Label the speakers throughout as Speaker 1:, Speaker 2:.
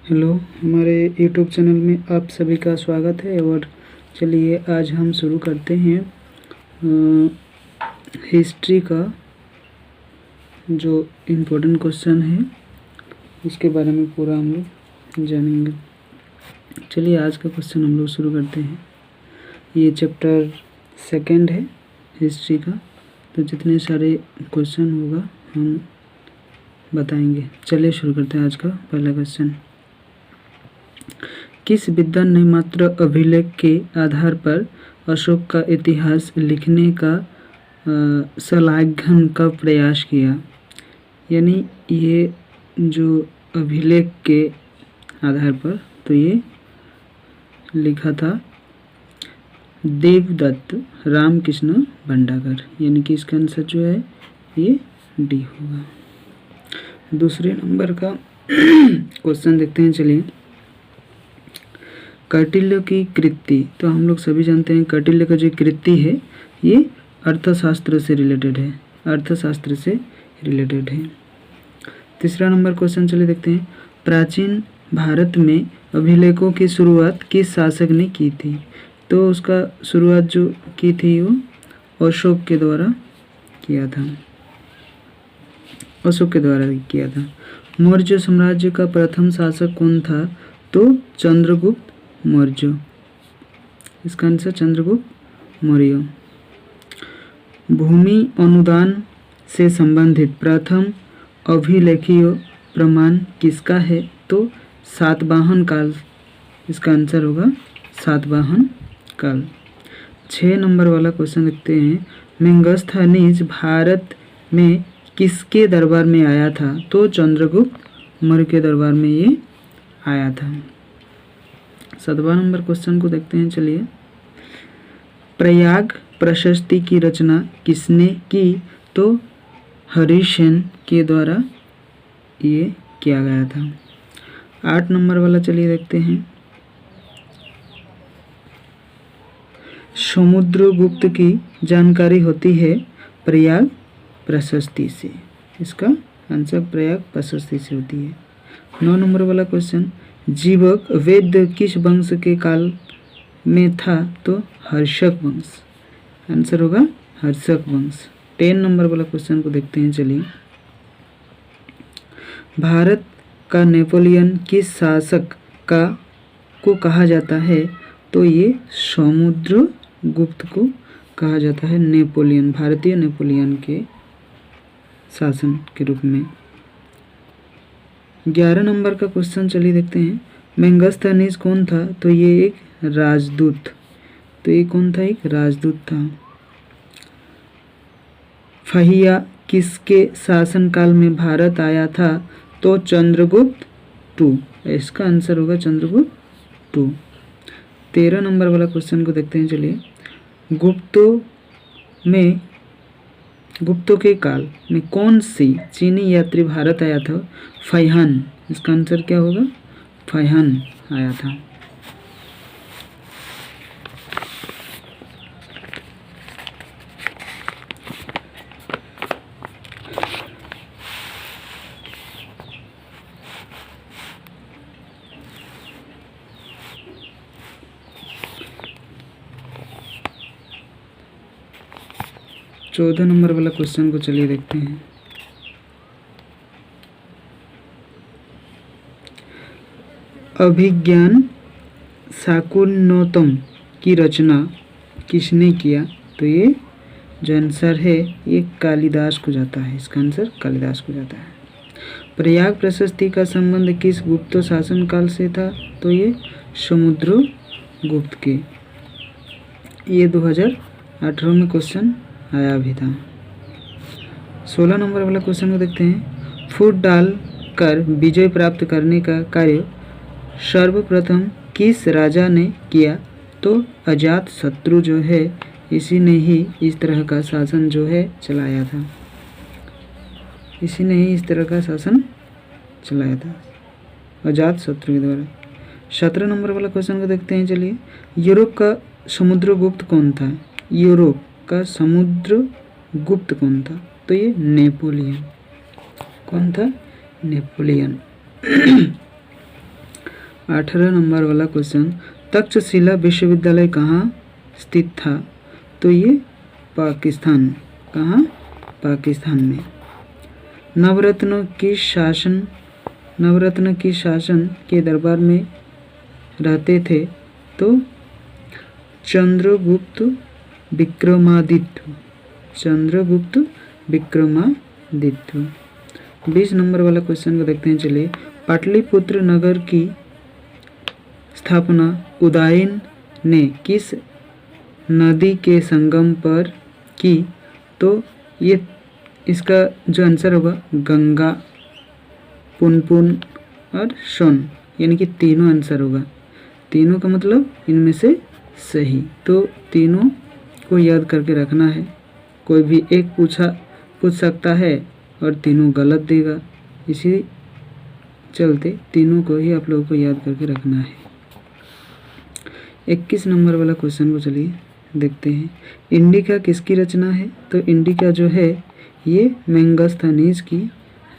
Speaker 1: Hello, हमारे YouTube channel में आप सभी का स्वागत है। और चलिए आज हम शुरू करते हैं हिस्ट्री का जो इम्पोर्टेंट क्वेश्चन है उसके बारे में पूरा हम लोग जानेंगे। चलिए आज का क्वेश्चन हम लोग शुरू करते हैं। ये चैप्टर 2 है हिस्ट्री का, तो जितने सारे क्वेश्चन होगा हम बताएंगे। चलिए शुरू करते हैं आज का पहला क्वेश्चन। किस विद्वान ने मात्र अभिलेख के आधार पर अशोक का इतिहास लिखने का श्लाघन का प्रयास किया? यानी ये जो अभिलेख के आधार पर तो ये लिखा था देवदत्त रामकृष्ण भंडागर, यानी कि इसका आंसर जो है ये डी होगा। दूसरे नंबर का क्वेश्चन देखते हैं। चलिए, कौटिल्य की कृति, तो हम लोग सभी जानते हैं कौटिल्य का जो कृति है ये अर्थशास्त्र से रिलेटेड है, अर्थशास्त्र से रिलेटेड है। तीसरा नंबर क्वेश्चन चलिए देखते हैं। प्राचीन भारत में अभिलेखों की शुरुआत किस शासक ने की थी? तो उसका शुरुआत जो की थी वो अशोक के द्वारा किया था, अशोक के द्वारा किया था। मौर्य साम्राज्य का प्रथम शासक कौन था? तो चंद्रगुप्त मौर्य, इसका आंसर चंद्रगुप्त मौर्य। भूमि अनुदान से संबंधित प्रथम अभिलेखीय प्रमाण किसका है? तो सातवाहन काल, इसका आंसर होगा सातवाहन काल। 6 नंबर वाला क्वेश्चन देखते हैं। मेगास्थनीज भारत में किसके दरबार में आया था? तो चंद्रगुप्त मौर्य के दरबार में ये आया था। 7वां नंबर क्वेश्चन को देखते हैं। चलिए, प्रयाग प्रशस्ति की रचना किसने की? तो हरिसेन के द्वारा ये किया गया था। 8 नंबर वाला चलिए देखते हैं। समुद्रगुप्त की जानकारी होती है प्रयाग प्रशस्ति से, इसका आंसर प्रयाग प्रशस्ति से होती है। 9 नंबर वाला क्वेश्चन। जीवक वैद्य किस वंश के काल में था? तो हर्षक वंश, आंसर होगा हर्षक वंश। 10 नंबर वाला क्वेश्चन को देखते हैं। चलिए, भारत का नेपोलियन किस शासक को कहा जाता है? तो ये समुद्रगुप्त को कहा जाता है, नेपोलियन, भारतीय नेपोलियन के शासन के रूप में। 11 नंबर का क्वेश्चन चलिए देखते हैं। मेगास्थनीज कौन था? तो ये एक राजदूत, तो ये कौन था? एक राजदूत था। फहिया किसके शासनकाल में भारत आया था? तो चंद्रगुप्त टू, इसका आंसर होगा चंद्रगुप्त टू। 13 नंबर वाला क्वेश्चन को देखते हैं। चलिए, गुप्तों के काल में कौन सी चीनी यात्री भारत आया था? फैहान, इसका आंसर क्या होगा? फैहान आया था। चौदह नंबर वाला क्वेश्चन को चलिए देखते हैं। अभिज्ञान शाकुन्तलम की रचना किसने किया? तो ये जो आंसर है ये कालिदास को जाता है, इसका आंसर कालिदास को जाता है। प्रयाग प्रशस्ति का संबंध किस गुप्त शासन काल से था? तो ये समुद्रगुप्त के। ये 2018 में क्वेश्चन आया भी था। 16 नंबर वाला क्वेश्चन को देखते हैं। फूट डाल कर विजय प्राप्त करने का कार्य सर्वप्रथम किस राजा ने किया? तो अजात शत्रु जो है इसी ने ही इस तरह का शासन जो है चलाया था, इसी ने ही इस तरह का शासन चलाया था, अजात शत्रु के द्वारा। 17 नंबर वाला क्वेश्चन को देखते हैं। चलिए, यूरोप का समुद्रगुप्त कौन था? यूरोप का समुद्रगुप्त कौन था? तो ये नेपोलियन। कौन था? नेपोलियन। 18 नंबर वाला क्वेश्चन, तक्षशिला विश्वविद्यालय कहाँ स्थित था? तो ये पाकिस्तान, कहाँ? पाकिस्तान में। नवरत्न की शासन के दरबार में रहते थे तो चंद्रगुप्त विक्रमादित्य। 20 नंबर वाला क्वेश्चन को देखते हैं, चलिए। पाटलिपुत्र नगर की स्थापना उदयन ने किस नदी के संगम पर की? तो ये इसका जो आंसर होगा गंगा, पुनपुन और सोन, यानी कि तीनों आंसर होगा। तीनों का मतलब इनमें से सही, तो तीनों को याद करके रखना है। कोई भी एक पूछ सकता है और तीनों गलत देगा, इसी चलते तीनों को ही आप लोगों को याद करके रखना है। 21 नंबर वाला क्वेश्चन को चलिए देखते हैं। इंडिका किसकी रचना है? तो इंडिका जो है ये मेगास्थनीज की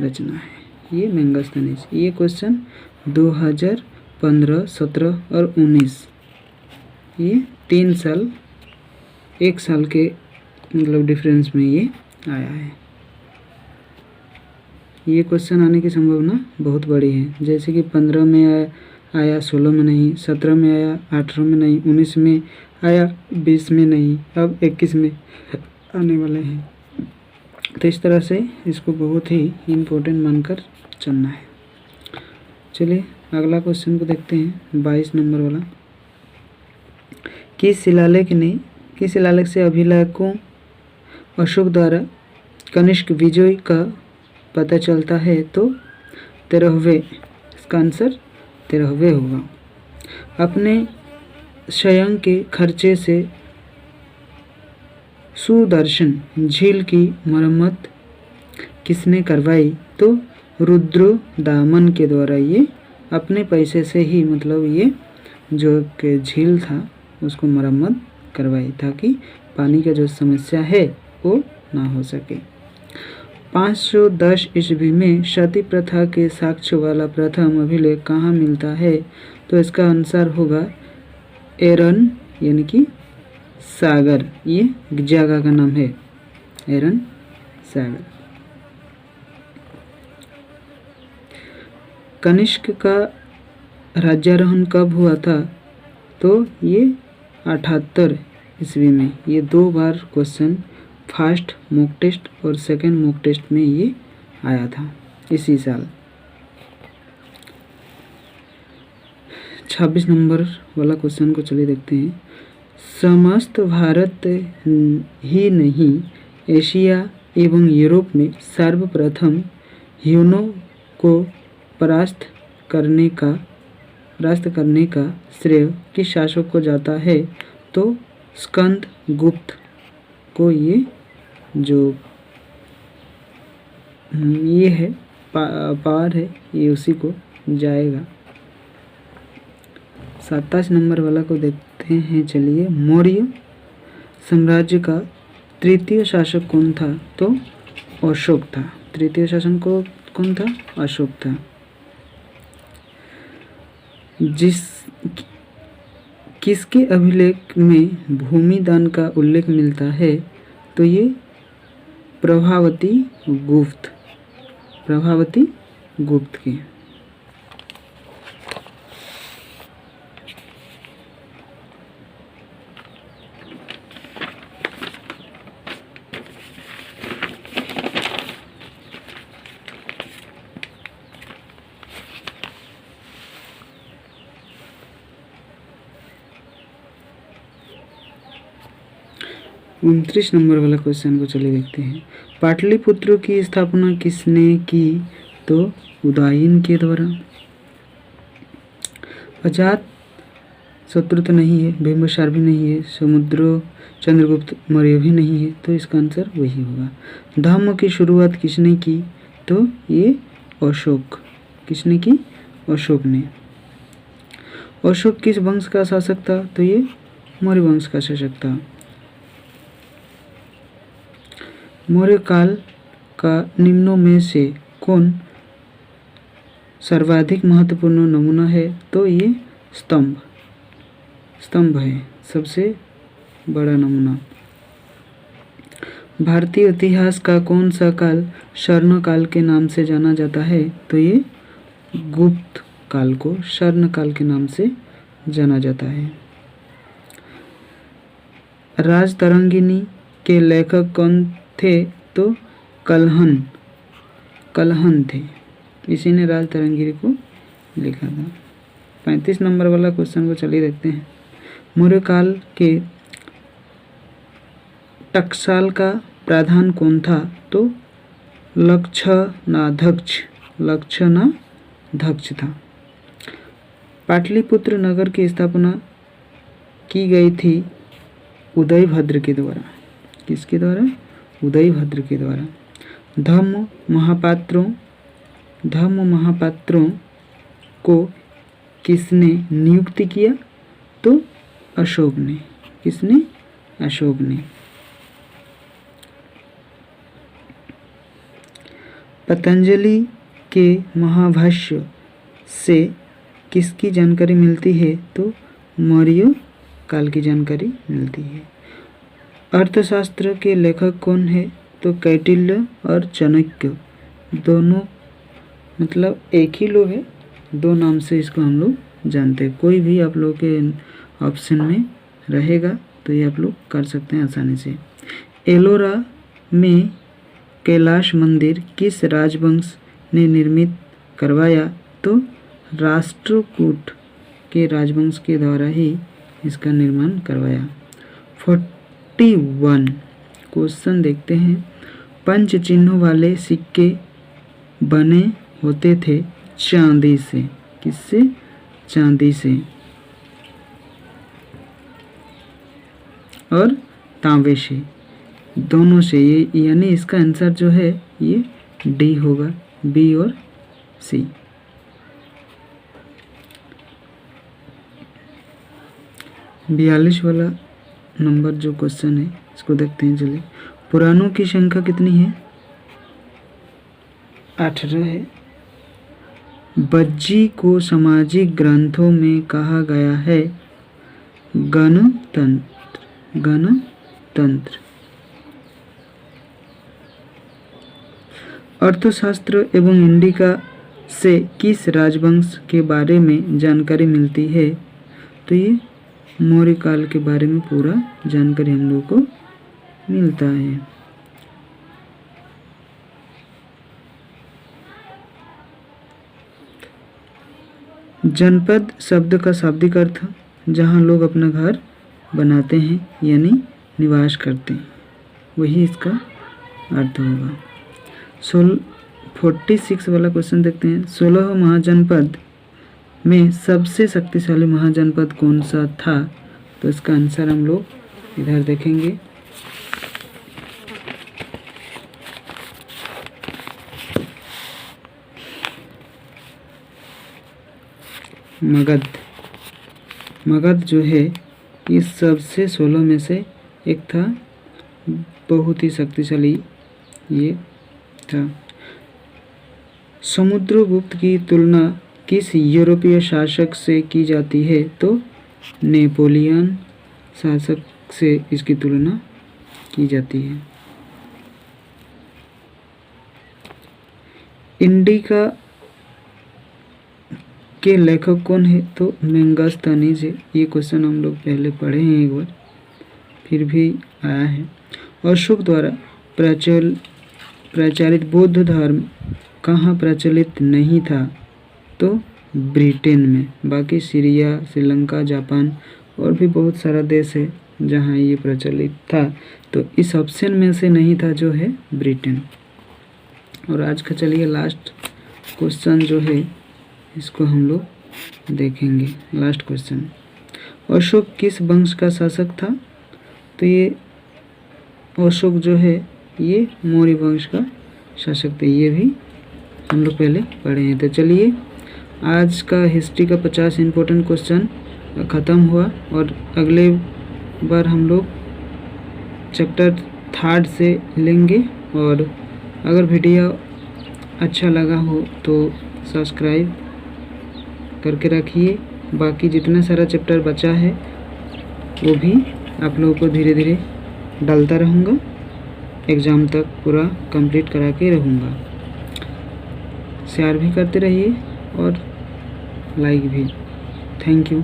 Speaker 1: रचना है, ये मेगास्थनीज। ये क्वेश्चन 2015, 17 और 19, ये 3 साल, 1 साल के मतलब डिफरेंस में ये आया है। ये क्वेश्चन आने की संभावना बहुत बड़ी है, जैसे कि 15 में आया 16 में नहीं, 17 में आया 18 में नहीं, 19 में आया 20 में नहीं, अब 21 में आने वाले हैं। तो इस तरह से इसको बहुत ही इम्पोर्टेंट मानकर चलना है। चलिए अगला क्वेश्चन को देखते हैं, 22 नंबर वाला। किस शिलालेख से अभिलेखों अशोक द्वारा कनिष्क विजय का पता चलता है? तो 13वें, इसका आंसर 13वें होगा। अपने स्वयं के खर्चे से सुदर्शन झील की मरम्मत किसने करवाई? तो रुद्रदामन के द्वारा। ये अपने पैसे से ही मतलब ये जो के झील था उसको मरम्मत करवाई, ताकि पानी का जो समस्या है वो ना हो सके। 510 ईस्वी में सती प्रथा के साक्ष्य वाला प्रथम अभिलेख कहाँ मिलता है? तो इसका आंसर होगा एरन, यानी कि सागर। ये जगह का नाम है एरन सागर। कनिष्क का राज्यारोहण कब हुआ था? तो ये 78 ईस्वी में। ये 2 बार क्वेश्चन फर्स्ट मॉक टेस्ट और सेकंड मॉक टेस्ट में ये आया था इसी साल। 26 नंबर वाला क्वेश्चन को चलिए देखते हैं। समस्त भारत ही नहीं, एशिया एवं यूरोप में सर्वप्रथम ह्यूनों को परास्त करने का श्रेय किस शासक को जाता है? तो स्कंद गुप्त को ये जो ये है पार है, ये उसी को जाएगा। 27 नंबर वाला को देखते हैं, चलिए। मौर्य साम्राज्य का तृतीय शासक कौन था? तो अशोक था। तृतीय शासक को कौन था? अशोक था। किसके अभिलेख में भूमि दान का उल्लेख मिलता है? तो ये प्रभावती गुप्त की। उनतीस नंबर वाला क्वेश्चन को चलिए देखते हैं। पाटलिपुत्र की स्थापना किसने की? तो उदयन के द्वारा। अजात शत्रु तो नहीं है, बिंबिसार भी नहीं है, चंद्रगुप्त मौर्य भी नहीं है, तो इसका आंसर वही होगा। धर्म की शुरुआत किसने की? तो ये अशोक। किसने की? अशोक ने। अशोक किस वंश का शासक था? तो ये मौर्य वंश का शासक था। मौर्य काल का निम्नों में से कौन सर्वाधिक महत्वपूर्ण नमूना है तो ये स्तंभ है सबसे बड़ा नमूना। भारतीय इतिहास का कौन सा काल स्वर्ण काल के नाम से जाना जाता है तो ये गुप्त काल को स्वर्ण काल के नाम से जाना जाता है। राजतरंगिणी के लेखक कौन थे तो कल्हण थे, इसी ने राजतरंगिणी को लिखा था। 35 नंबर वाला क्वेश्चन को चलिए देखते हैं। मौर्य काल के टकसाल का प्रधान कौन था तो लक्षणाध्यक्ष था। पाटलिपुत्र नगर की स्थापना की गई थी उदयभद्र के द्वारा। किसके द्वारा? उदयभद्र के द्वारा। धर्म महापात्रों को किसने नियुक्त किया तो अशोक ने। किसने? अशोक ने। पतंजलि के महाभाष्य से किसकी जानकारी मिलती है तो मौर्य काल की जानकारी मिलती है। अर्थशास्त्र के लेखक कौन है तो कौटिल्य और चाणक्य, दोनों मतलब एक ही लोग है, दो नाम से इसको हम लोग जानते हैं। कोई भी आप लोग के ऑप्शन में रहेगा तो ये आप लोग कर सकते हैं आसानी से। एलोरा में कैलाश मंदिर किस राजवंश ने निर्मित करवाया तो राष्ट्रकूट के राजवंश के द्वारा ही इसका निर्माण करवाया। 41 क्वेश्चन देखते हैं। पंच चिन्हों वाले सिक्के बने होते थे चांदी से। किससे? चांदी से और तांबे से, दोनों से। ये यानी इसका आंसर जो है ये डी होगा, बी और सी। बयालीस वाला नंबर जो क्वेश्चन है इसको देखते हैं। चलिए, पुराणों की संख्या कितनी है? 18 है। बज्जी को सामाजिक ग्रंथों में कहा गया है गणतंत्र। अर्थशास्त्र एवं इंडिका से किस राजवंश के बारे में जानकारी मिलती है तो ये मौर्य काल के बारे में पूरा जानकारी हम लोग को मिलता है। जनपद शब्द का शाब्दिक अर्थ जहाँ लोग अपना घर बनाते हैं यानी निवास करते हैं, वही इसका अर्थ होगा। 46 वाला क्वेश्चन देखते हैं। 16 महाजनपद में सबसे शक्तिशाली महाजनपद कौन सा था तो इसका आंसर हम लोग इधर देखेंगे। मगध जो है इस सबसे 16 में से एक था, बहुत ही शक्तिशाली ये था। समुद्रगुप्त की तुलना किस यूरोपीय शासक से की जाती है तो नेपोलियन शासक से इसकी तुलना की जाती है। इंडिका के लेखक कौन है तो मेगास्थनीज है। ये क्वेश्चन हम लोग पहले पढ़े हैं एक बार, फिर भी आया है। अशोक द्वारा प्रचारित बौद्ध धर्म कहाँ प्रचलित नहीं था तो ब्रिटेन में। बाकी सीरिया, श्रीलंका, जापान और भी बहुत सारा देश है जहाँ ये प्रचलित था, तो इस ऑप्शन में से नहीं था जो है ब्रिटेन। और आज का चलिए लास्ट क्वेश्चन जो है इसको हम लोग देखेंगे। लास्ट क्वेश्चन, अशोक किस वंश का शासक था तो ये अशोक जो है ये मौर्य वंश का शासक थे। ये भी हम लोग पहले पढ़े हैं। तो चलिए आज का हिस्ट्री का 50 इम्पोर्टेंट क्वेश्चन ख़त्म हुआ और अगले बार हम लोग चैप्टर 3 से लेंगे। और अगर वीडियो अच्छा लगा हो तो सब्सक्राइब करके रखिए। बाकी जितना सारा चैप्टर बचा है वो भी आप लोगों को धीरे धीरे डालता रहूँगा, एग्ज़ाम तक पूरा कंप्लीट करा के रहूँगा। शेयर भी करते रहिए और लाइक भी। Thank you.